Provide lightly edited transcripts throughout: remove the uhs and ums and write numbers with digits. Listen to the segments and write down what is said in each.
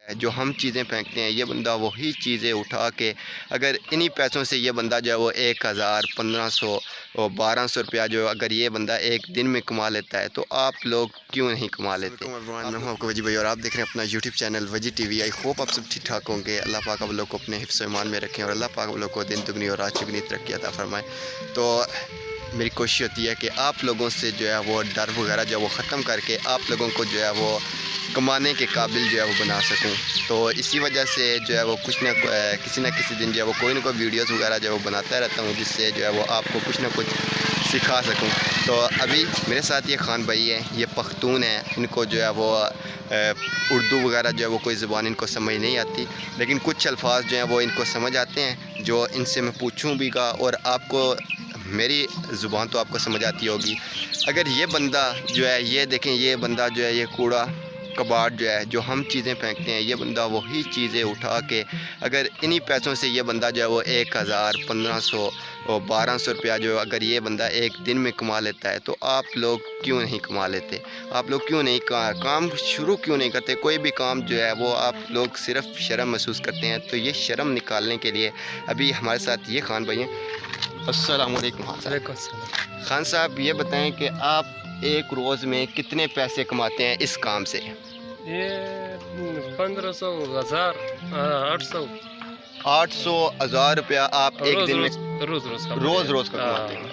جو ہم چیزیں پھینکتے ہیں یہ بندہ وہی چیزیں اٹھا کے اگر انہی پیسوں سے یہ بندہ جو ہے وہ 1000 1500 اور 1200 روپیہ جو اگر یہ بندہ ایک دن میں کما لیتا ہے تو آپ لوگ کیوں نہیں کما لیتے؟ میں ہوں آپ کو وجی بھائی اور آپ دیکھ رہے ہیں اپنا YouTube channel Vijay T V. I hope آپ سب ٹھیک ٹھاک ہوں گے۔ اللہ پاک آپ لوگ کو اپنے حفظ و ایمان میں رکھیں اور اللہ پاک آپ لوگ کو دن دگنی اور رات چگنی ترقی عطا فرمائے۔ تو میری کوشش ہوتی ہے کہ آپ لوگوں سے جو ہے وہ ڈر وغیرہ جو ہے وہ ختم کر کے آپ لوگوں کو جو ہے وہ کمانے کے قابل جو ہے وہ بنا سکوں۔ تو اسی وجہ سے جو ہے وہ کسی نہ کسی دن جو ہے وہ کوئی نہ کوئی ویڈیوز وغیرہ جو ہے وہ بناتا رہتا ہوں، جس سے جو ہے وہ آپ کو کچھ نہ کچھ سکھا سکوں۔ تو ابھی میرے ساتھ یہ خان بھائی ہیں، یہ پختون ہیں، ان کو جو ہے وہ اردو وغیرہ جو ہے وہ کوئی زبان ان کو سمجھ نہیں آتی، لیکن کچھ الفاظ جو ہیں وہ ان کو سمجھ آتے ہیں، جو ان سے میں پوچھوں بھی گا اور آپ کو میری زبان تو آپ کو سمجھ آتی ہوگی۔ اگر یہ بندہ جو ہے یہ دیکھیں، یہ بندہ جو ہے یہ کوڑا کباڑ جو ہے جو ہم چیزیں پھینکتے ہیں یہ بندہ وہی چیزیں اٹھا کے اگر انہی پیسوں سے یہ بندہ جو ہے وہ 1000 1500 اور 1200 روپیہ جو اگر یہ بندہ ایک دن میں کما لیتا ہے تو آپ لوگ کیوں نہیں کما لیتے؟ آپ لوگ کیوں نہیں کام شروع کیوں نہیں کرتے؟ کوئی بھی کام جو ہے وہ آپ لوگ صرف شرم محسوس کرتے ہیں۔ تو یہ شرم نکالنے کے لیے ابھی ہمارے ساتھ یہ خان بھائی ہیں۔ السلام علیکم خان صاحب۔ خان صاحب یہ بتائیں کہ آپ ایک روز میں کتنے پیسے کماتے ہیں اس کام سے؟ یہ 1500 1000 800 1000 روپیہ آپ ایک دن میں روز کا کماتے ہیں؟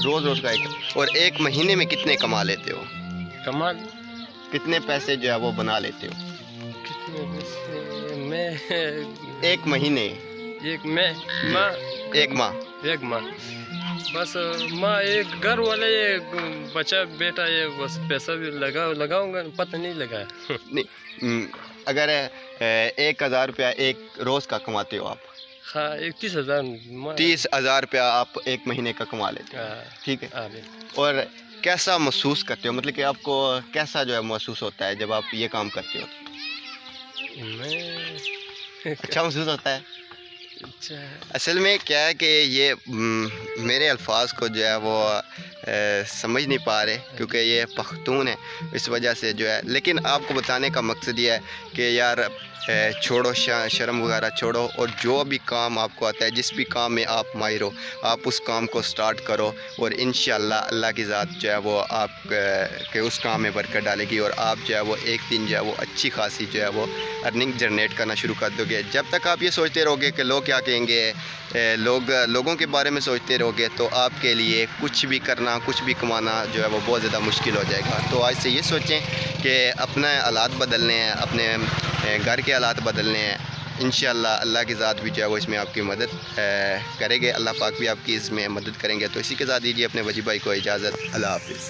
روز کا ایک، اور ایک مہینے میں کتنے کما لیتے ہو؟ کمال کتنے پیسے جو ہے وہ بنا لیتے ہو کتنے پیسے میں ایک مہینے؟ ایک ماہ بس ماں ایک گھر والے یہ بچہ بیٹا یہ بس پیسہ بھی لگاؤں گا، پتہ نہیں لگایا۔ نہیں، اگر 1000 روپیہ ایک روز کا کماتے ہو آپ؟ ہاں 30,000 30,000 روپیہ آپ ایک مہینے کا کما لیتے ہو، ٹھیک ہے؟ اور کیسا محسوس کرتے ہو؟ مطلب کہ آپ کو کیسا جو ہے محسوس ہوتا ہے جب آپ یہ کام کرتے ہو؟ اچھا محسوس ہوتا ہے؟ اصل میں کیا ہے کہ یہ میرے الفاظ کو جو ہے وہ سمجھ نہیں پا رہے کیونکہ یہ پختون ہے، اس وجہ سے جو ہے، لیکن آپ کو بتانے کا مقصد یہ ہے کہ یار چھوڑو شرم وغیرہ چھوڑو، اور جو بھی کام آپ کو آتا ہے جس بھی کام میں آپ ماہر ہو آپ اس کام کو سٹارٹ کرو، اور انشاءاللہ اللہ کی ذات جو ہے وہ آپ کے اس کام میں برکت ڈالے گی، اور آپ جو ہے وہ ایک دن جو ہے وہ اچھی خاصی جو ہے وہ ارننگ جنریٹ کرنا شروع کر دو گے۔ جب تک آپ یہ سوچتے رہو گے کہ لوگ کیا کہیں گے، لوگوں کے بارے میں سوچتے رہو گے تو آپ کے لیے کچھ بھی کرنا کچھ بھی کمانا جو ہے وہ بہت زیادہ مشکل ہو جائے گا۔ تو آج سے یہ سوچیں کہ اپنا حالات بدلنے ہیں، اپنے گھر کے حالات بدلنے ہیں، انشاءاللہ اللہ کی ذات بھی جو ہے وہ اس میں آپ کی مدد کرے گے، اللہ پاک بھی آپ کی اس میں مدد کریں گے۔ تو اسی کے ساتھ دیجیے اپنے وجی بھائی کو اجازت، اللہ حافظ۔